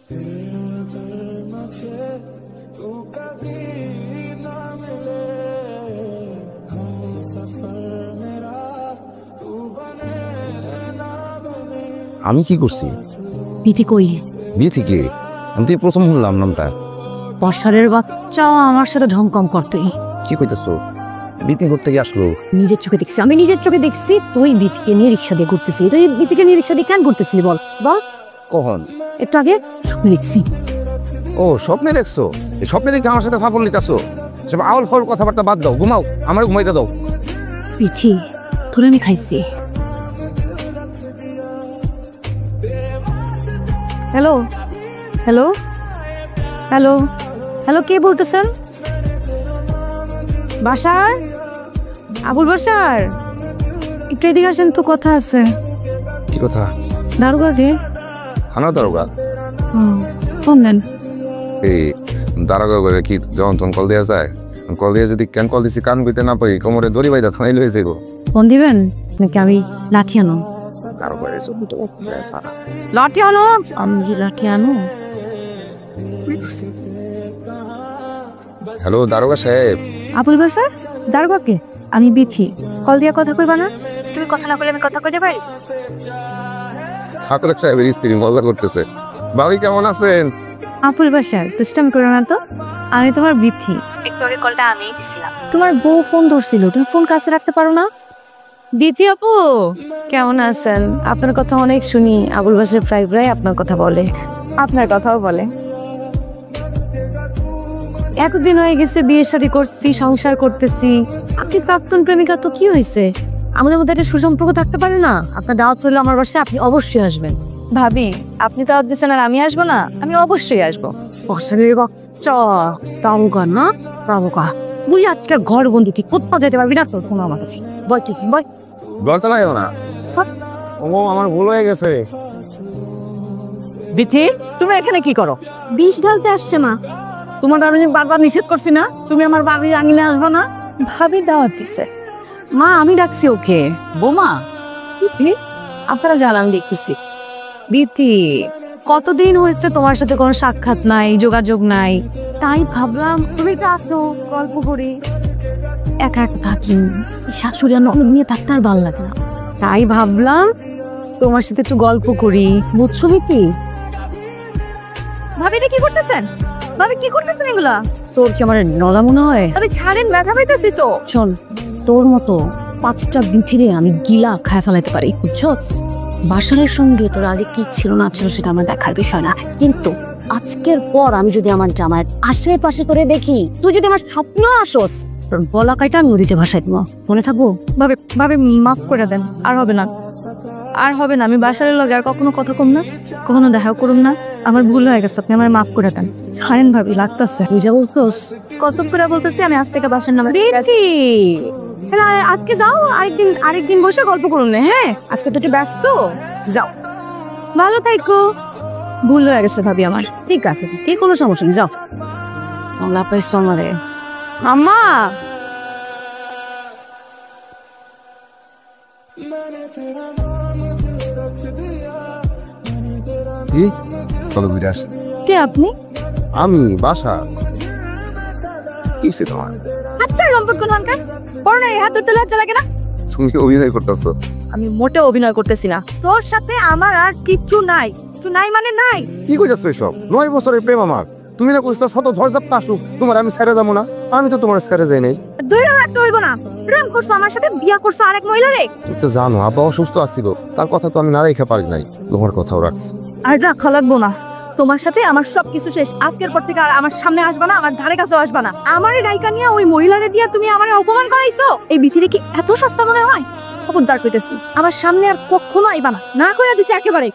আমি কি করছি? বিথি কই? বিথি কে? আমি তো প্রথম শুনলাম নামটা। বর্ষারের বাচ্চা আমার সাথে ঢংকম করতে। কি কইতেছো? বিথি করতে গিয়ে আসলো? নিজের চোখে দেখছি, আমি নিজের চোখে দেখছি তুই বিথিকে নিয়ে রিক্সা দিয়ে ঘুরতেছি। তুই বিথিকে নিয়ে রিক্সা দিয়ে কেন ঘুরতেছিলি বল বল? কখন? একটু আগে স্বপ্নে দেখছি। ও স্বপ্নে দেখছো? এই স্বপ্নে দেখে আমার সাথে ফাফল নিতেছো? সব আউল ফাউল কথাবার্তা বাদ দাও, ঘুমাও, আমার ঘুমাইতে দাও। বিথি তোরে আমি খাইছি। হ্যালো হ্যালো হ্যালো হ্যালো, কে বলতেছেন? বাসার আবুল বাসার, একটু এদিকে আসেন তো, কথা আছে। কি কথা? দারোগা কে? থানা দারোগা? ফোন দেন। এই দারোগা করে কি যখন তখন কল দেওয়া যায়? কল দিয়ে যদি কেন কল দিছি কান কইতে না পারি, কোমরে দড়ি বাইদা থানায় লয়ে যাইব। ফোন দিবেন নাকি আমি লাঠি আনো? দারোগা এসব তো সারা লাঠি আনো। আমি কি লাঠি আনো? হ্যালো দারোগা সাহেব। আবুল বাসার দারোগা কে? আমি বিথি। কল দিয়া কথা কইবা না? তুমি কথা না কইলে আমি কথা কইতে পারি? ঠাকুর সাহেবের স্ত্রী মজা করতেছে। ভাবি কেমন আছেন? আবুল বাসার দুষ্টামি করো না তো, আমি তোমার বিথি। একটু আগে কলটা আমিই দিছিলাম। তোমার বউ ফোন ধরছিল, তুমি ফোন কাছে রাখতে পারো না? বিথি আপু কেমন আছেন? আপনার কথা অনেক শুনি, আবুল বাসার প্রায় প্রায় আপনার কথা বলে, আপনার কথাও বলে। এতদিন হয়ে গেছে বিয়ের শাদী করছি, সংসার করতেছি। আপনি প্রাক্তন প্রেমিকা তো কি হয়েছে? আমাদের মধ্যে একটা সুসম্পর্ক থাকতে পারে না? আপনার দাওয়াত চললে আমার বাসায়, আপনি অবশ্যই আসবেন। ভাবি আপনি দাওয়াত দিচ্ছেন আর আমি আসবো না? আমি অবশ্যই আসবো। অশালীর বাচ্চা তামুকা না তামুকা, বুঝি আজকে ঘর বন্ধু, তুই কোথাও যেতে পারবি না। তো শোনো আমার কাছে, বই তুই বই। ঘর চালাইও না। ও আমার ভুল হয়ে গেছে। বিথি তুমি এখানে কি করো? বিষ ঢালতে আসছে মা। তোমার আমি বারবার নিষেধ করছি না তুমি আমার বাড়ির আঙিনে আসবো না? ভাবি দাওয়াত দিছে মা, আমি ডাকছি ওকে। বোমা আপনারা জানান দেখতেছি। বিথি কতদিন হয়েছে তোমার সাথে কোনো সাক্ষাৎ নাই, যোগাযোগ নাই, তাই ভাবলাম তুমি একটু আসো, গল্প করি। একা একা থাকি, শাশুড়ি আর ননদ নিয়ে থাকতে আর ভালো লাগে না, তাই ভাবলাম তোমার সাথে একটু গল্প করি, বুঝছো বিথি? ভাবি এটা কি করতেছেন? ভাবি কি করতেছেন এগুলা? তোর কি আমার নলা মনে হয়? আমি ছাড়েন, ব্যথা পাইতেছি তো। শোন, তোর মতো 5টা বিথিরে আমি গিলা খায় ফেলাইতে পারি, বুঝছস? বাসারের সঙ্গে তোর আগে কি ছিল না ছিল সেটা আমার দেখার বিষয় না, কিন্তু আজকের পর আমি যদি আমার জামাইয়ের আশেপাশে তোরে দেখি, তুই যদি আমার স্বপ্ন আসোস, তোর গলা কাইটা নদীতে ভাসাই দিব, মনে থাকবো? ভাবে ভাবে মাফ করে দেন, আর হবে না, আর হবে না। আমি বাসারের লগে আর কখনো কথা কম না, কখনো দেখাও করুম না। আমার ভুল হয়ে গেছে, আপনি আমার মাফ করে দেন। ছাড়েন ভাবি, লাগতেছে। তুই যা বলছোস, কসম করে বলতেছি আমি আজ থেকে বাসার নামে। আজকে যাও, আরেকদিন বসে গল্প করুন না। হ্যাঁ আজকে তো একটু ব্যস্ত, যাও, ভালো থাইকো। ভুল হয়ে গেছে ভাবি আমার। ঠিক আছে, ঠিক, কোনো সমস্যা নেই, যাও। আল্লাহ পাইছ আমারে। আম্মা চলো বিরাস। কে আপনি? আমি বাসা। কিসে তোমার? আচ্ছা সম্পর্ক লঙ্কা পড়ে হাত ধরতে লজ্জা লাগে না? তুমি অভিনয় করতেছো। আমি মোটেও অভিনয় করতেছি না, তোর সাথে আমার আর কিচ্ছু নাই। কিছু নাই মানে নাই। কি কইতাছো এসব? 9 বছরের প্রেম আমার। তুমি না কইছো শত ঝড়ঝাপটা আসুক তোমার আমি ছেড়ে যাবো না। আমি তো তোমার ছেড়ে যাই নাই। ধরে রাখতে হইব না। প্রেম করছো আমার সাথে, বিয়া করছো আরেক মহিলারে। তুমি তো জানো আব্বা অসুস্থ আছিল, তার কথা তো আমি না রেখে পারি নাই, তোমার কথাও রাখছি। আর রাখা লাগবো না, তোমার সাথে আমার সবকিছু শেষ। আজকের পর থেকে আর আমার সামনে আসবা না, আমার ধারে কাছেও আসবা না। আমারে ডাইকা নিয়ে ওই মহিলারে দিয়া তুমি আমারে অপমান করাইছো। এই বিথিরে কি এত সস্তা মনে হয়? খবরদার কইতেছি, আমার সামনে আর কখনো আইবা না, না করে দিছি একেবারে।